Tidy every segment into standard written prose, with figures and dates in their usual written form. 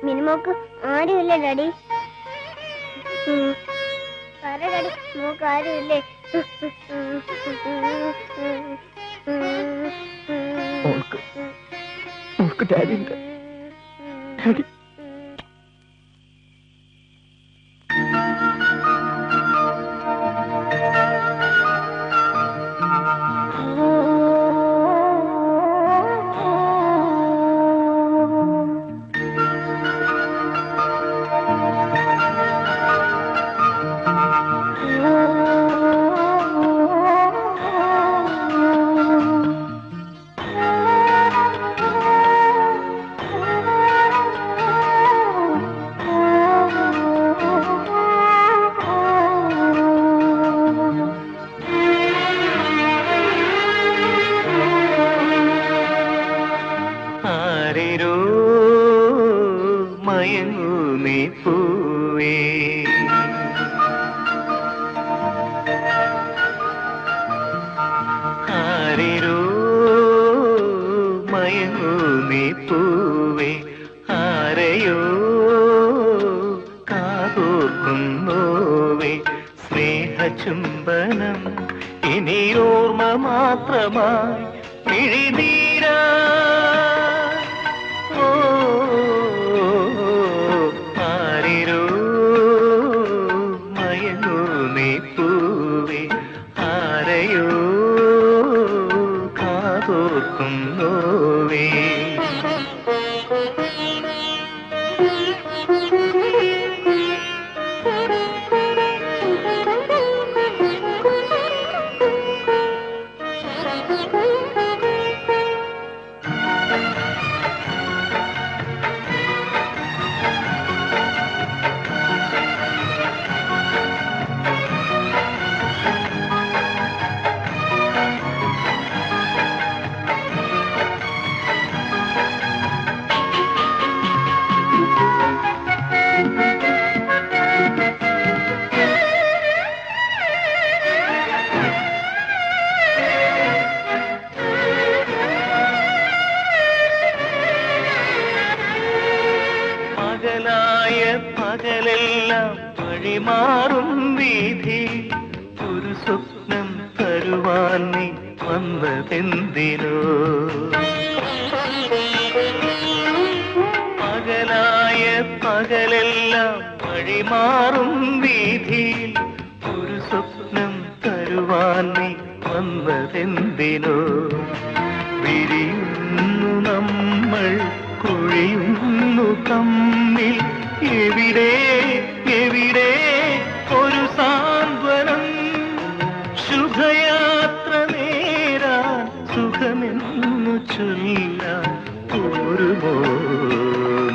മിനിമോക്ക് ആരുമില്ലേ ഡാഡി? പറ daddy, mock ആരുമില്ലേ? ഡാഡി ഡാഡി ചുംബനം ഇനിയോർമ്മ മാത്രമായി പിഴിനീരാ ആരിരോ മയങ്ങൂ നീ പൂവേ ആരെയോ കാതോർക്കുന്നോവേ പകലെല്ലാം വഴിമാറും വീഥി ഒരു സ്വപ്നം തരുവാൻ നീ വന്നതെന്തിനോ പകലായ പകലെല്ലാം വഴിമാറും വീഥിയിൽ ഒരു സ്വപ്നം തരുവാൻ നീ വന്നതെന്തിനോ വിരിയുന്നു നമ്മൾ കുഴിയുന്നു തമ്മിൽ എവിടെ എവിടെ ഒരു സാന്ത്വനം ശുഭയാത്ര നേരാൻ സുഖമെന്നു ചൊല്ലാൻ ഒരുമോ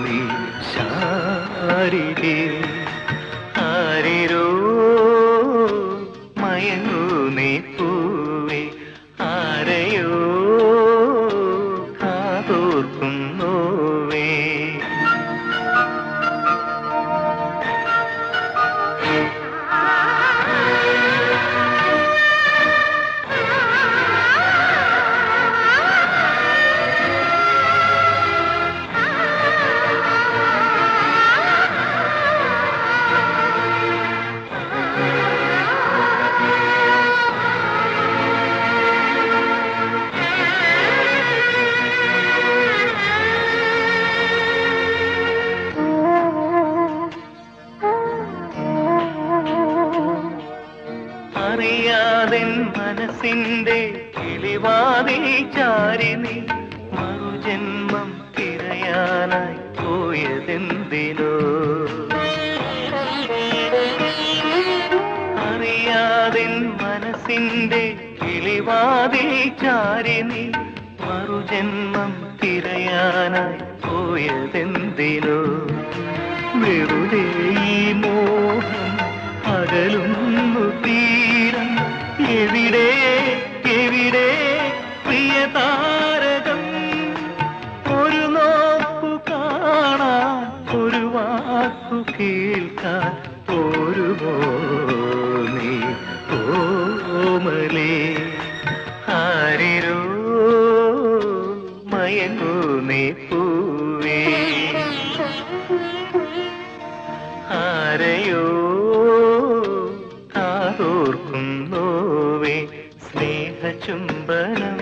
നീ ശാരികേ ആരിരോ മയങ്ങൂ നീ പൂവേ ആരെയോ കാതോർക്കുന്നോവേ അറിയാതെ മനസ്സിന്റെ കിളിവാതിൽ ചാരിനി മറുജന്മം തിരയാനായി പോയതെന്തിനോ അറിയാതെ മനസ്സിന്റെ കിളിവാതിൽ ചാരിനി മറുജന്മം തിരയാനായി പോയതെന്തിനോ വെറുതെ ഈ മോഹം അകലുന്നു തീരം എവിടെ എവിടെ പ്രിയതാരകം ഒരു നോക്കു കാണാൻ ഒരു വാക്കു കേൾക്കാൻ ഒരുമോ നീ ഓമലേ ആരിരോ മയങ്ങൂ നീ പൂവേ ആരെയോ കാതോർക്കുന്നോവേ സ്നേഹചുംബനം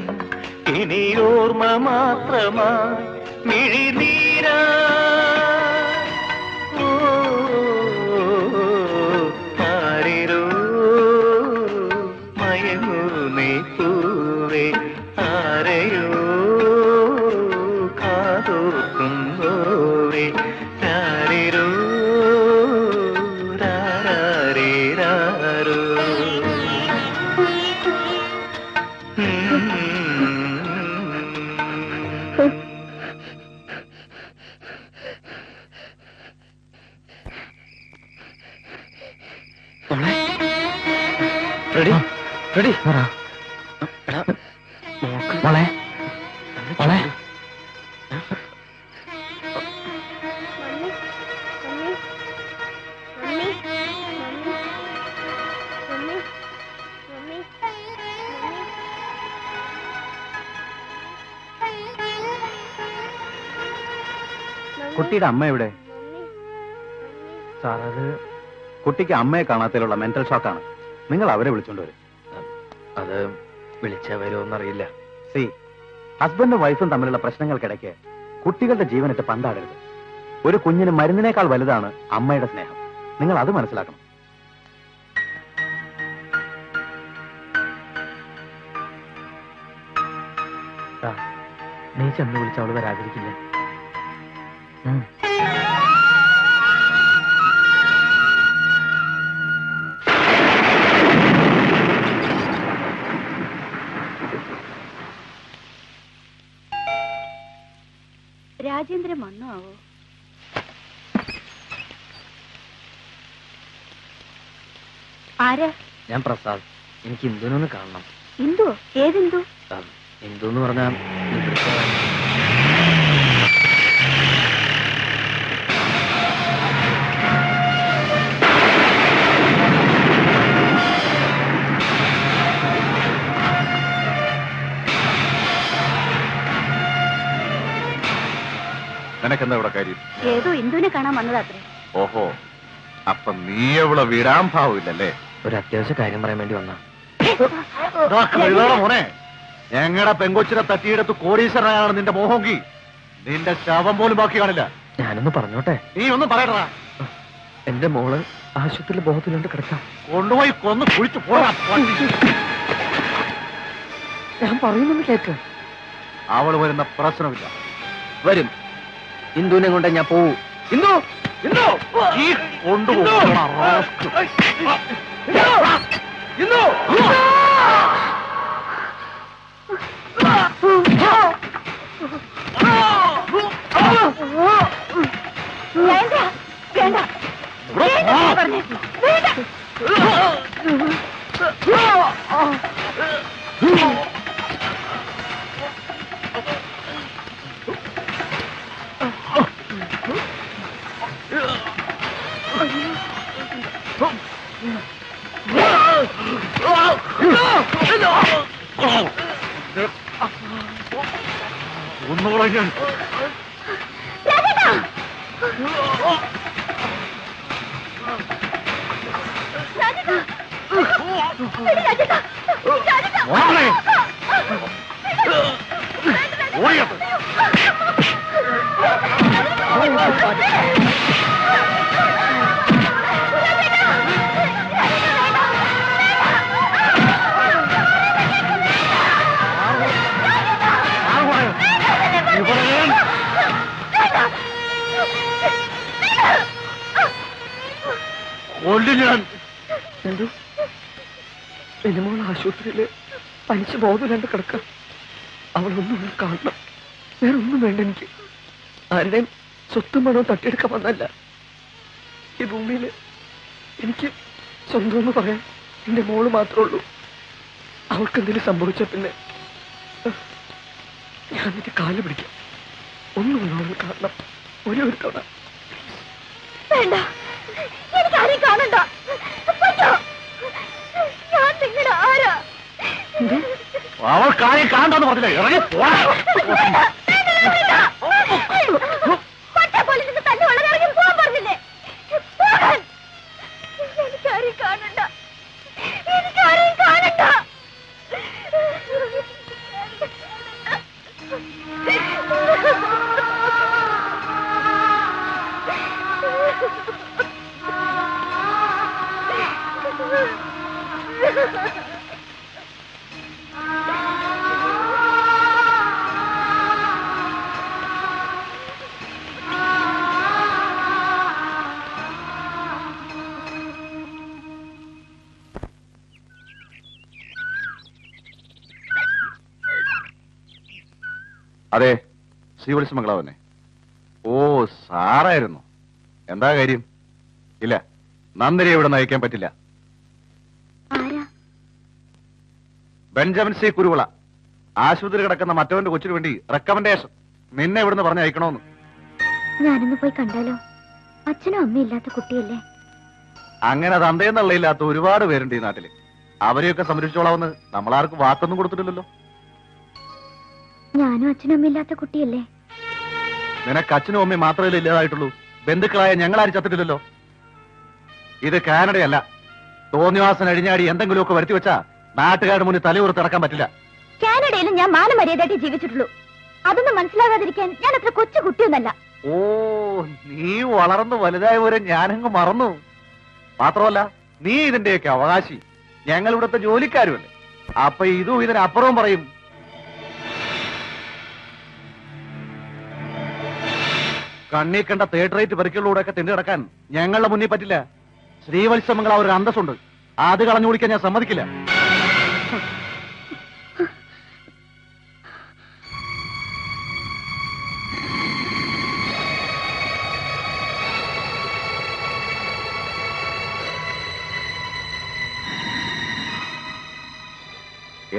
ഇനി ഓർമ്മ മാത്രമായി മിഴിനീരാ ആരിരോ മയങ്ങൂനേ പൂവേ ആരെയോ കാതോർക്കുന്നോവേ ആരിരോ രാരോ റെഡി റെഡി മോളെ മോളെ കുട്ടിയുടെ അമ്മ എവിടെ? സാർ അത് കുട്ടിക്ക് അമ്മയെ കാണാത്തതിലുള്ള മെന്റൽ ഷോക്കാണ്. നിങ്ങൾ അവരെ വിളിച്ചോണ്ട് വരും. അത് വിളിച്ചാ വരുമോന്നറിയില്ല. ഹസ്ബൻഡും വൈഫും തമ്മിലുള്ള പ്രശ്നങ്ങൾക്കിടയ്ക്ക് കുട്ടികളുടെ ജീവനിട്ട് പന്താടരുത്. ഒരു കുഞ്ഞിന് മരുന്നിനേക്കാൾ വലുതാണ് അമ്മയുടെ സ്നേഹം. നിങ്ങൾ അത് മനസ്സിലാക്കണം. നീ ചെന്ന് വിളിച്ച അവള് വരാതിരിക്കില്ല. രാജേന്ദ്രൻ വന്നോ ആവോ? ആരാ? ഞാൻ പ്രസാദ്. എനിക്ക് ഇന്ദുനൊന്ന് കാണണം. ഇന്ദു? ഏതിന്ദു? ഇന്ദു എന്ന് പറഞ്ഞാൽ നിനക്കെന്താ ഇവിടെ കാര്യം? ഏതോ ഇന്ദുവിനെ കാണാൻ വന്നതാത്രേ. ഓഹോ, അപ്പൊ നീ എവിടെ വിടാൻ ഭാവില്ലല്ലേ? ഒരു അത്യാവശ്യ കാര്യം പറയാൻ വേണ്ടി വന്നാ. മോനെ, ഞങ്ങളുടെ പെങ്കൊച്ചിനെ തട്ടിയെടുത്ത് കോടീശ്വരനാണ് നിന്റെ മോഹോങ്കി. നിന്റെ ശവം പോലും ബാക്കി കാണില്ല. ഞാനൊന്ന് പറഞ്ഞോട്ടെ? നീ ഒന്നും പറയട്ടാ. എന്റെ മോള് ആശുപത്രിയിൽ ബോധത്തിലുണ്ട് കിടക്കാം. കൊണ്ടുപോയി കൊന്ന് കുഴിച്ചു പോടാ. ഞാൻ പറയുന്നത് കേക്ക്. അവൾ വരുന്ന പ്രശ്നമില്ല. വരും. ഇന്ദുവിനെ കൊണ്ട് ഞാൻ പോവൂ. ഇന്ദു ഇന്ദു ഈ കൊണ്ടുപോകണം. ഒന്നുകൂടെ ഞാൻ ഓടിയത് ഞാൻ എന്തു എന്റെ മോൾ ആശുപത്രിയില് പനിച്ച് ബോധമില്ലാണ്ട് കിടക്കാം. അവളൊന്നും കാണണം. വേറെ ഒന്നും വേണ്ട എനിക്ക്. ആരുടെയും സ്വത്തും പണവും തട്ടിയെടുക്കാൻ വന്നല്ല. ഈ ഭൂമിയില് എനിക്ക് സ്വന്തം എന്ന് പറയാൻ എന്റെ മോള് മാത്രമേ ഉള്ളൂ. അവൾക്ക് എന്തെങ്കിലും സംഭവിച്ച പിന്നെ ഞാൻ നിന്റെ കാല് പിടിക്കാം. ഒന്നും അവൾ കാണണം. ഒരു തവണ. വേണ്ട, എനിക്കാരെയും കാണണ്ട. ഞാൻ നിങ്ങളുടെ ആരാ? അവൾ കാര്യം കാണണ്ടെന്ന് പറഞ്ഞില്ലേ? ഇറങ്ങി അതെ, ശ്രീവത്സമംഗള തന്നെ. ഓ, സാറായിരുന്നു. എന്താ കാര്യം? ഇല്ല, നന്ദിനിയെ ഇവിടെ നയിക്കാൻ പറ്റില്ല. ബെഞ്ചമിൻ സി കുരുവിള, ആശുപത്രി കിടക്കുന്ന മറ്റവന്റെ കൊച്ചിന് വേണ്ടി റെക്കമെൻഡേഷൻ. നിന്നെ ഇവിടുന്ന് പറഞ്ഞ് അയക്കണോന്ന്. ഞാനൊന്ന് പോയി കണ്ടാലോ? അച്ഛനും അമ്മയും ഇല്ലാത്ത കുട്ടിയല്ലേ? അങ്ങനെ തന്തയെന്നുള്ളയില്ലാത്ത ഒരുപാട് പേരുണ്ട് ഈ നാട്ടില്. അവരെയൊക്കെ സംരക്ഷിച്ചോളാമെന്ന് നമ്മളാർക്കും വാക്കൊന്നും കൊടുത്തിട്ടില്ലല്ലോ. ഞാനും അച്ഛനും അമ്മയും ഇല്ലാത്ത കുട്ടിയല്ലേ? നിനക്ക് അച്ഛനും അമ്മയും മാത്രമേ ഇല്ലാതായിട്ടുള്ളൂ. ബന്ധുക്കളായ ഞങ്ങളാരും ചത്തിട്ടില്ലല്ലോ. ഇത് കാനഡയല്ല. തോന്നിവാസൻ അഴിഞ്ഞാടി എന്തെങ്കിലുമൊക്കെ വരുത്തി വെച്ചാ നാട്ടുകാരുടെ മുന്നിൽ തലയുറത്ത് നടക്കാൻ പറ്റില്ല. കാനഡയിലും ഞാൻ മാനമര്യാദയായിട്ട് ജീവിച്ചിട്ടുള്ളൂ. അതൊന്നും മനസ്സിലാകാതിരിക്കാൻ ഞാൻ അത്ര കൊച്ചു കുട്ടിയൊന്നല്ല. ഓ, നീ വളർന്നു വലുതായ പോലെ ഞാനങ്ങ് മറന്നു. മാത്രമല്ല, നീ ഇതിന്റെയൊക്കെ അവകാശി. ഞങ്ങൾ ഇവിടുത്തെ ജോലിക്കാരുമല്ലേ. അപ്പൊ ഇതും ഇതിനപ്പുറവും പറയും. കണ്ണീ കണ്ട തേർഡ് റേറ്റ് പരിക്കുകളിലൂടെയൊക്കെ തിണ്ടി കിടക്കാൻ ഞങ്ങളുടെ മുന്നിൽ പറ്റില്ല. ശ്രീവത്സമംഗള ഒരു അന്തസ്സുണ്ട്. അത് കളഞ്ഞു കുടിക്കാൻ ഞാൻ സമ്മതിക്കില്ല.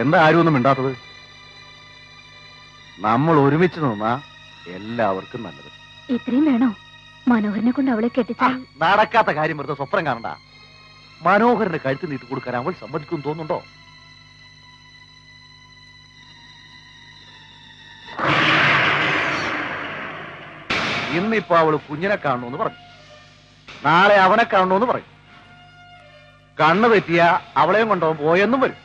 എന്താ ആരും ഒന്നും മിണ്ടാത്തത്? നമ്മൾ ഒരുമിച്ച് നിന്നാ എല്ലാവർക്കും നല്ലത്. ഇത്രയും വേണോ? മനോഹരനെ കൊണ്ട് അവളെ കെട്ടിച്ചാൽ നടക്കാത്ത കാര്യം വെറുതെ സ്വപ്നം കാണണ്ട. മനോഹരന് കഴുത്ത് നീട്ടി കൊടുക്കാൻ അവൾ സമ്മതിക്കും തോന്നുന്നുണ്ടോ? ഇന്നിപ്പോ അവള് കുഞ്ഞിനെ കാണണമെന്ന് പറഞ്ഞു. നാളെ അവനെ കാണണമെന്ന് പറയും. കണ്ണു തെറ്റിയ അവളെയും കൊണ്ടവൻ പോയെന്നും വരും.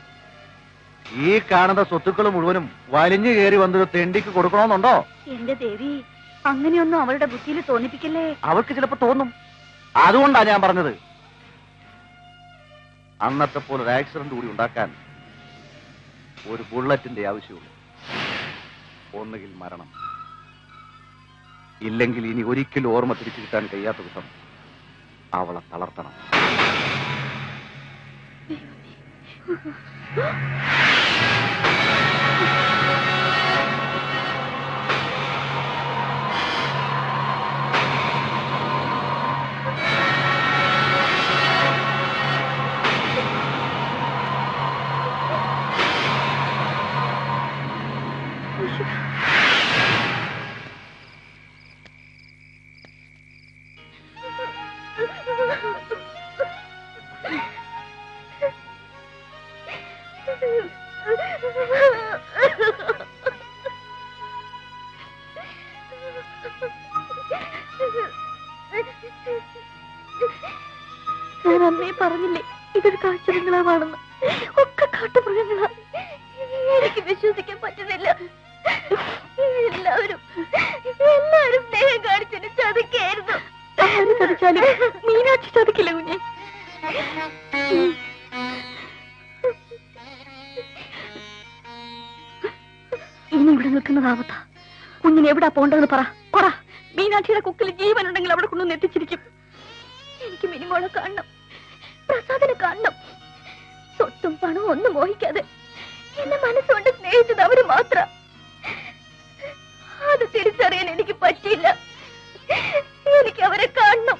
ഈ കാണുന്ന സ്വത്തുക്കൾ മുഴുവനും വലിഞ്ഞു കയറി വന്നൊരു തെണ്ടിക്ക് കൊടുക്കണമെന്നുണ്ടോ? എന്റെ ദേവി, അങ്ങനെയൊന്നും അവളുടെ ബുദ്ധിയിൽ തോന്നിപ്പിക്കല്ലേ. അവൾക്ക് ചിലപ്പോ തോന്നും. അതുകൊണ്ടാ ഞാൻ പറഞ്ഞത്. അന്നത്തെ പോലെ ഒരു ആക്സിഡന്റ് കൂടി ഉണ്ടാക്കാൻ ഒരു ബുള്ളറ്റിന്റെ ആവശ്യമുള്ളൂ. ഒന്നുകിൽ മരണം, ഇല്ലെങ്കിൽ ഇനി ഒരിക്കലും ഓർമ്മ തിരിച്ചു കിട്ടാൻ കഴിയാത്ത വിധം അവളെ തളർത്തണം. ഞാൻ അന്നേ പറഞ്ഞില്ലേ ഇതൊരു കാഴ്ചബംഗ്ലാവാണെന്ന്. ഒക്കെ കാട്ടുമൃഗങ്ങളാ. എനിക്ക് വിശ്വസിക്കാൻ പറ്റുന്നില്ല. എല്ലാവരും സ്നേഹം കാണിച്ചിട്ട് ചതിക്കായിരുന്നു. ചതിച്ചാലും മീനാക്ഷി ചതിക്കില്ല കുഞ്ഞെ. ഇനി ഇവിടെ നിൽക്കുന്നതാവത്ത. കുഞ്ഞിന് എവിടാ പോണ്ടെന്ന് പറ. മീനാക്ഷിയുടെ കുക്കിൽ ജീവനുണ്ടെങ്കിൽ അവിടെ കൊണ്ടൊന്ന് എത്തിച്ചിരിക്കും. എനിക്ക് മിനിമോളെ കാണണം, പ്രസാദിനെ കാണണം. സ്വത്തും പണവും ഒന്നും മോഹിക്കാതെ എന്നെ മനസ്സുകൊണ്ട് സ്നേഹിച്ചത് അവര് മാത്രം. അത് തിരിച്ചറിയാൻ എനിക്ക് പറ്റിയില്ല. എനിക്ക് അവരെ കാണണം.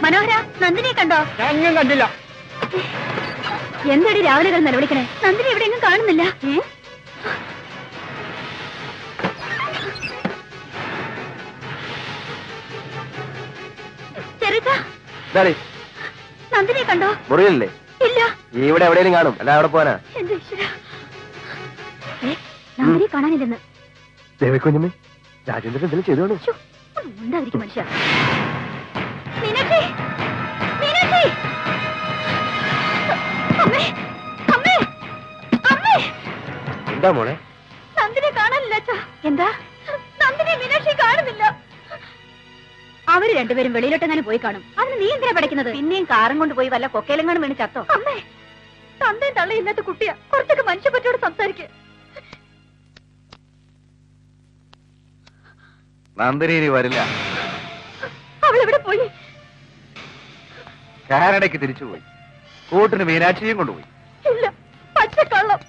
മനോഹര, നന്ദിനിയെ കണ്ടോ? ഞാൻ കണ്ടില്ല. എന്താടി രാവിലെ കിടന്ന് നിലവിളിക്കണേ? നന്ദിനി ഇവിടെ എങ്ങും കാണുന്നില്ല. ചെറുതാ, നന്ദിനിയെ കണ്ടോ? മുറിയില്ലേ? ഇല്ല. ഇവിടെ എവിടെയും കാണും, അല്ല അവിടെ പോവാനാ. എന്റെ ഈശ്വരാ, നന്ദിനിയെ കാണാനില്ലെന്ന്. ദേവിക്കുഞ്ഞമ്മേ, രാജേന്ദ്രൻ എന്തെങ്കിലും ചെയ്തോളൂ. ഉണ്ടായിരിക്കും മനുഷ്യ. മീനാക്ഷി, മീനാക്ഷി, അമ്മേ, അമ്മേ, അമ്മേ. എന്താ മോളെ? നന്ദിനെ കാണാനില്ല അച്ഛാ. എന്താ? നന്ദിനെ മീനാക്ഷി കാണുന്നില്ല. അവര് രണ്ടുപേരും വെളിയിലോട്ടെങ്ങാനും പോയി കാണും. അതിന് നീ എന്തിനാ പഠിക്കുന്നത്? പിന്നെയും കാറും കൊണ്ട് പോയി വല്ല കൊക്കയിലെങ്ങാനും വീണ് ചത്തോ? അമ്മേ, തന്തയും തള്ളയും ഇല്ലാത്ത കുട്ടിയാ. കുറച്ചൊക്കെ മനുഷ്യപ്പറ്റിയോട് സംസാരിക്കുക. നന്ദിനി ഇനി വരില്ല. അവളെവിടെ പോയി? കാനഡയ്ക്ക് തിരിച്ചുപോയി. കൂട്ടിന് മീനാക്ഷിയും കൊണ്ടുപോയി. ഇല്ല, പച്ചക്കള്ളം.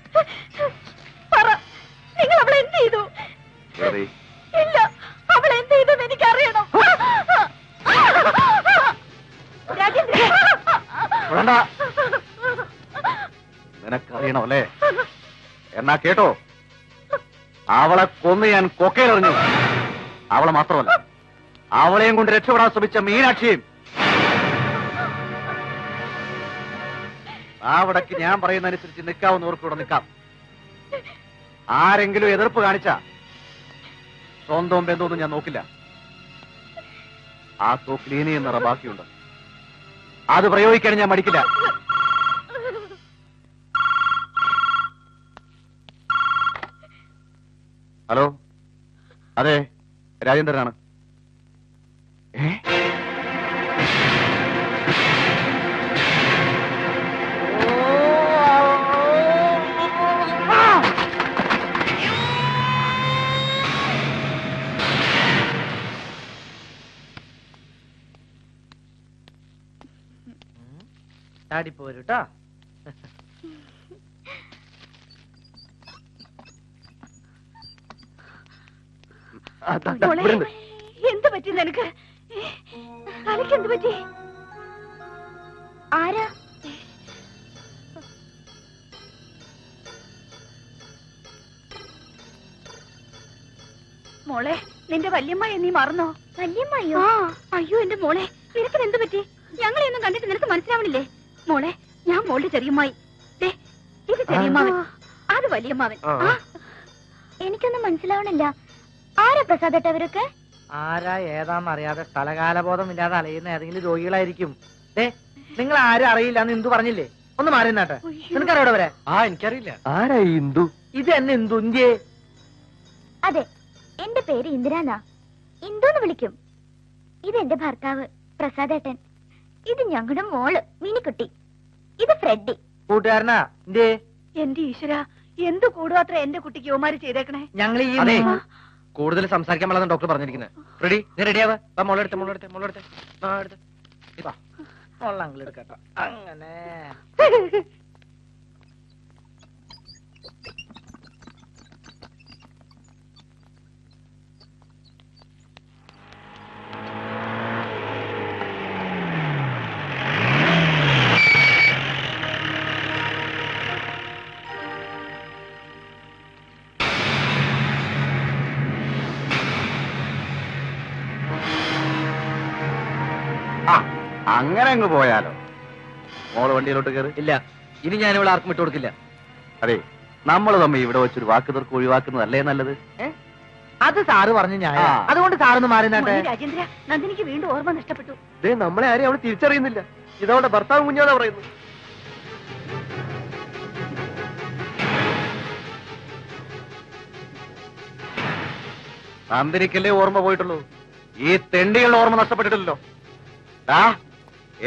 പറ, നിങ്ങൾ അവളെ എന്ത് ചെയ്തു? ഇല്ല, അവൾ എന്ത് ചെയ്തെന്ന് എനിക്കറിയണം. നിനക്കറിയണോ അല്ലേ? എന്നാ കേട്ടോ, അവളെ കൊന്ന് ഞാൻ കൊക്കയിലെറിഞ്ഞു. അവളെ മാത്രമല്ല, അവളെയും കൊണ്ട് രക്ഷപ്പെടാൻ ശ്രമിച്ച മീനാക്ഷിയും. അവിടേക്ക് ഞാൻ പറയുന്നതനുസരിച്ച് നിൽക്കാവുന്നവർക്ക് ഇവിടെ നിൽക്കാം. ആരെങ്കിലും എതിർപ്പ് കാണിച്ച സ്വന്തം ബന്ധമൊന്നും ഞാൻ നോക്കില്ല. ആ തോക്കിൽ ഇനി എന്നറ ബാക്കിയുണ്ട്. അത് പ്രയോഗിക്കാൻ ഞാൻ മടിക്കില്ല. ഹലോ, അതെ, രാജേന്ദ്രനാണ്. ചാടിപ്പോരുട്ടാ. എന്ത് പറ്റി നിനക്ക്? തലയ്ക്ക് എന്ത് പറ്റി? ആരാ? മോളെ, നിന്റെ വല്യമ്മയെ നീ മറന്നോ? വല്യമ്മയോ? അയ്യോ എന്റെ മോളെ, നിനക്ക് എന്ത് പറ്റി? ഞങ്ങളെയൊന്നും കണ്ടിട്ട് നിനക്ക് മനസ്സിലാവണില്ലേ? മോളെ, ഞാൻ മോളുടെ ചെറിയമ്മായി. ഇത് ചെറിയമ്മാവൻ, അത് വലിയമ്മാവൻ. എനിക്കൊന്നും മനസ്സിലാവണില്ല. ആരാ പ്രസാദേട്ട അവരൊക്കെ? ആരാ ഏതാന്നറിയാതെ സ്ഥലകാലബോധം ഇല്ലാതെ അലയുന്ന ഏതെങ്കിലും രോഗികളായിരിക്കും. നിങ്ങൾ ആരും അറിയില്ല എന്ന് ഇന്ദു പറഞ്ഞില്ലേ? ഒന്ന് മാറി നിന്നാട്ടെ. നിനക്കറിയോടെ വരെ? എനിക്കറിയില്ല. ആരാ ഇന്ദു? ഇത് എന്നെ ഇന്ദു. ഇന്ത്യയെ? അതെ, എന്റെ പേര് ഇന്ദിരാന്നാ. ഇന്ദുന്ന് വിളിക്കും. ഇത് എന്റെ ഭർത്താവ് പ്രസാദേട്ടൻ. ഇത് ഞങ്ങളുടെ മോള് മിനിക്കുട്ടി. ഇത് ഫ്രെഡി. കൂട്ടുകാരനാ ഇന്ത്യയെ? എന്റെ ഈശ്വര, എന്ത് കൂടുമാത്രം എന്റെ കുട്ടിക്ക് യോമാര് ചെയ്തേക്കണേ. ഞങ്ങൾ ഈ കൂടുതൽ സംസാരിക്കാൻ പാടില്ലെന്ന് ഡോക്ടർ പറഞ്ഞിരിക്കുന്നത്. റെഡി? നീ റെഡിയാവാ? മോളെടുത്ത് മോളെടുത്ത് മോളെടുത്ത് എടുത്ത് മോളങ്ങൾ എടുക്കട്ടോ. അങ്ങനെ അങ്ങനെ അങ്ങ് പോയാലോ? മോള് വണ്ടിയിലോട്ട് കയറി. ഇല്ല, ഇനി ഞാൻ ഇവിടെ ആർക്കും വിട്ടുകൊടുക്കില്ല. അതെ, നമ്മള് തമ്മിൽ ഇവിടെ വെച്ചൊരു വാക്ക് തീർക്ക് ഒഴിവാക്കുന്നതല്ലേ നല്ലത്? അത് സാറ് പറഞ്ഞു ഞാൻ. അതുകൊണ്ട് സാറൊന്ന് മാറി നിന്നാട്ടെ. രാജേന്ദ്ര, നന്ദിനിക്ക് വീണ്ടും ഓർമ്മ നഷ്ടപ്പെട്ടു. നമ്മളെ ആരെയും അവൾ തിരിച്ചറിയുന്നില്ല. ഇതവളുടെ ഭർത്താവ് കുഞ്ഞാന്നാ പറയുന്നു. നന്ദിനിക്കല്ലേ ഓർമ്മ പോയിട്ടുള്ളൂ, ഈ തെണ്ടികളുടെ ഓർമ്മ നഷ്ടപ്പെട്ടിട്ടില്ലല്ലോ.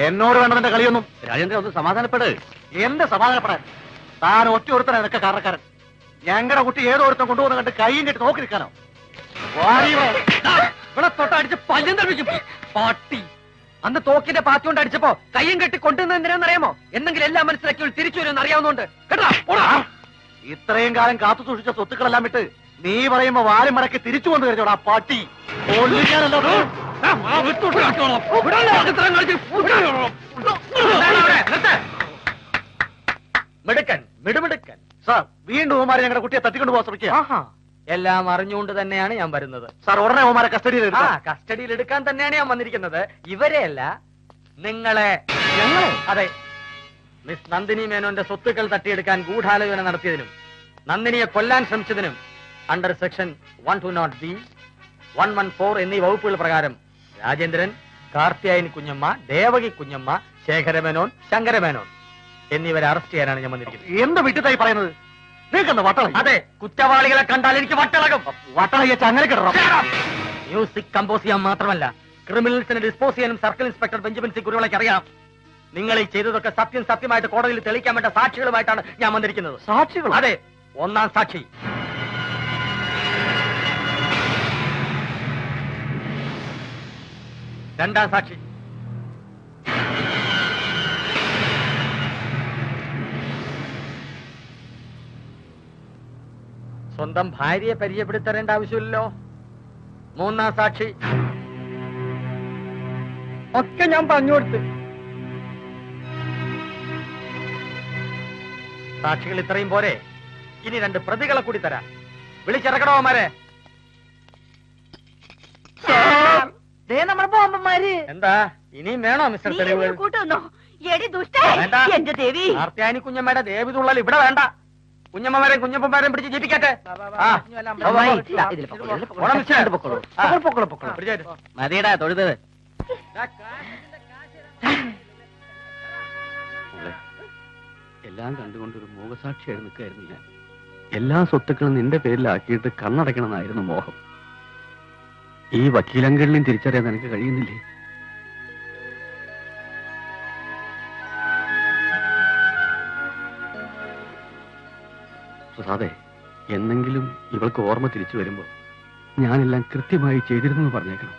എന്നോട് വേണ്ടതിന്റെ കളിയൊന്നും. രാജേന്ദ്രൻ, ഒന്ന് സമാധാനപ്പെട്. എന്ത് സമാധാനപ്പെടാൻ? താൻ ഒറ്റ ഒരുത്തനാണ് ഇതൊക്കെ കാരണക്കാരൻ. ഞങ്ങളുടെ കുട്ടി ഏതോ ഒരുത്തം കൊണ്ടുപോകുന്ന കണ്ട് കൈയും കെട്ടി നോക്കി നിൽക്കാനോ? ഇവിടെ തൊട്ടടിച്ച് പല്ലും തടിക്കും പാട്ടി. അന്ന് തോക്കിന്റെ പാത്തി കൊണ്ട് അടിച്ചപ്പോ കയ്യും കെട്ടി കൊണ്ടുവന്ന എന്തിനാന്നറിയാമോ? എന്തെങ്കിലും എല്ലാം മനസ്സിലാക്കി തിരിച്ചു വരുമെന്ന് അറിയാവുന്നതുകൊണ്ട് കേട്ടോ. ഇത്രയും കാലം കാത്തു സൂക്ഷിച്ച സ്വത്തുക്കളെല്ലാം വിട്ട് നീ പറയുമ്പോ വാലും മടക്കി തിരിച്ചു വന്നു കഴിഞ്ഞോടാ പാട്ടി. മിടുക്കൻ മിടുമിടുക്കൻ. സാർ വീണ്ടും ഓമാരെ ഞങ്ങളുടെ കുട്ടിയെ തട്ടിക്കൊണ്ട് പോകാൻ ശ്രമിക്കുക. ആഹാ, എല്ലാം അറിഞ്ഞുകൊണ്ട് തന്നെയാണ് ഞാൻ വരുന്നത്. സാർ ഉടനെ ഓമാരെ കസ്റ്റഡിയിൽ ആ എടുക്കാം. കസ്റ്റഡിയിൽ എടുക്കാൻ തന്നെയാണ് ഞാൻ വന്നിരിക്കുന്നത്. ഇവരെയല്ല, നിങ്ങളെ. ഞങ്ങളെ? അതെ. മിസ് നന്ദിനി മേനോന്റെ സ്വത്തുക്കൾ തട്ടിയെടുക്കാൻ ഗൂഢാലോചന നടത്തിയതിനും നന്ദിനിയെ കൊല്ലാൻ ശ്രമിച്ചതിനും അണ്ടർ സെക്ഷൻ 120B 114 എന്നീ വകുപ്പുകൾ പ്രകാരം രാജേന്ദ്രൻ, കാർത്തിയായനി കുഞ്ഞമ്മ, ദേവകി കുഞ്ഞമ്മ, ശേഖരമേനോൻ, ശങ്കരമേനോൻ എന്നിവരെ അറസ്റ്റ് ചെയ്യാനാണ് ഞാൻ വന്നിരിക്കുന്നത്. എന്ത് വിട്ടിട്ടായി പറയുന്നത്? നീക്കെന്താ വട്ടള? അതെ, കുറ്റവാളികളെ കണ്ടാൽ എനിക്ക് വട്ടളകും. വട്ടളയെ ചങ്ങനെ കിടണം. മ്യൂസിക് കമ്പോസ് ചെയ്യാൻ മാത്രമല്ല, ക്രിമിനൽസിനെ ഡിസ്പോസ് ചെയ്യാനും സർക്കിൾ ഇൻസ്പെക്ടർ ബെഞ്ചമിൻ സി കുരുവിളയ്ക്ക് അറിയാം. നിങ്ങൾ ഈ ചെയ്തതൊക്കെ സത്യമായിട്ട് കോടതിയിൽ തെളിയിക്കാൻ വേണ്ട സാക്ഷികളുമായിട്ടാണ് ഞാൻ വന്നിരിക്കുന്നത്. സാക്ഷികൾ? അതെ, ഒന്നാം സാക്ഷി രണ്ടാം സാക്ഷി സ്വന്തം ഭാര്യയെ പരിചയപ്പെടുത്തരേണ്ട ആവശ്യമില്ലല്ലോ. മൂന്നാം സാക്ഷി ഒക്കെ ഞാൻ പറഞ്ഞു കൊടുത്ത്. സാക്ഷികൾ ഇത്രയും പോരെ, ഇനി 2 പ്രതികളെ കൂടി തരാം. വിളിച്ചിറക്കണോമാരെ. നമ്മുടെ ബോംബന്മാര് എന്താ ഇനിയും വേണോ മിസ്റ്റർ തെളിവുകൾ? കൂട്ടുന്നോ? എടി ദുഷ്ടേ, വേണ്ട. എന്റെ ദേവി. കാർത്തിയാനി കുഞ്ഞമ്മയുടെ ദേവി തുള്ളൽ ഇവിടെ വേണ്ട. കുഞ്ഞമ്മമാരെയും കുഞ്ഞപ്പന്മാരെയും പിടിച്ച് ജീവിക്കട്ടെ. മതിയടാ തൊഴുതത്. എല്ലാം കണ്ടുകൊണ്ടൊരു മോഹസാക്ഷിയായി നിൽക്കായിരുന്നു ഞാൻ. എല്ലാ സ്വത്തുക്കളും നിന്റെ പേരിലാക്കിയിട്ട് കണ്ണടയ്ക്കണമെന്നായിരുന്നു മോഹം. ഈ വക്കീലങ്കളിലും തിരിച്ചറിയാൻ എനിക്ക് കഴിയുന്നില്ലേ? സുധാതെ, എന്നെങ്കിലും ഇവൾക്ക് ഓർമ്മ തിരിച്ചു വരുമ്പോ ഞാനെല്ലാം കൃത്യമായി ചെയ്തിരുന്നു പറഞ്ഞേക്കണം.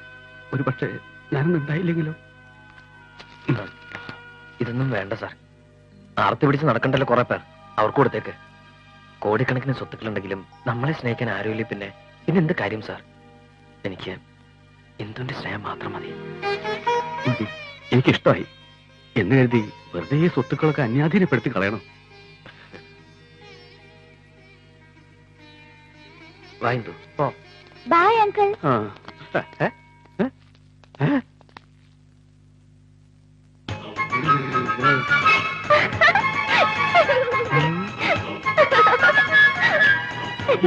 ഒരു പക്ഷേ ഞാനൊന്നും ഉണ്ടായില്ലെങ്കിലോ? ഇതൊന്നും വേണ്ട സാർ. ആർത്തി പിടിച്ച് നടക്കണ്ടല്ലോ കുറെ പേർ. അവർക്ക് കൊടുത്തേക്ക്. കോടിക്കണക്കിന് സ്വത്തുക്കളുണ്ടെങ്കിലും നമ്മളെ സ്നേഹിക്കാൻ ആരുമില്ല. പിന്നെ എന്ത് കാര്യം സാർ? എനിക്ക് എന്തുന്റെ സ്നേഹം മാത്രം മതി. എനിക്കിഷ്ടമായി എന്ന് കരുതി വെറുതെ ഈ സ്വത്തുക്കളൊക്കെ അന്യാധീനപ്പെടുത്തി കളയണം. വായിന്തു ബൈ അങ്കിൾ.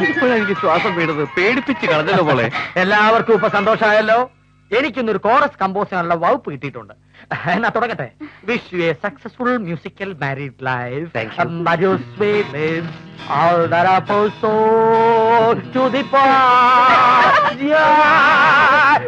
ഇപ്പോഴെനിക്ക് ശ്വാസം വീണത് പേടിപ്പിച്ച് കളഞ്ഞല്ലോ പോലെ. എല്ലാവർക്കും ഇപ്പൊ സന്തോഷമായല്ലോ. എനിക്കിന്നൊരു കോറസ് കമ്പോസ് ചെയ്യാനുള്ള വകുപ്പ് കിട്ടിയിട്ടുണ്ട്. എന്നാ തുടങ്ങട്ടെ. Wish you A successful musical married life. All that I pursued to the past. Yeah.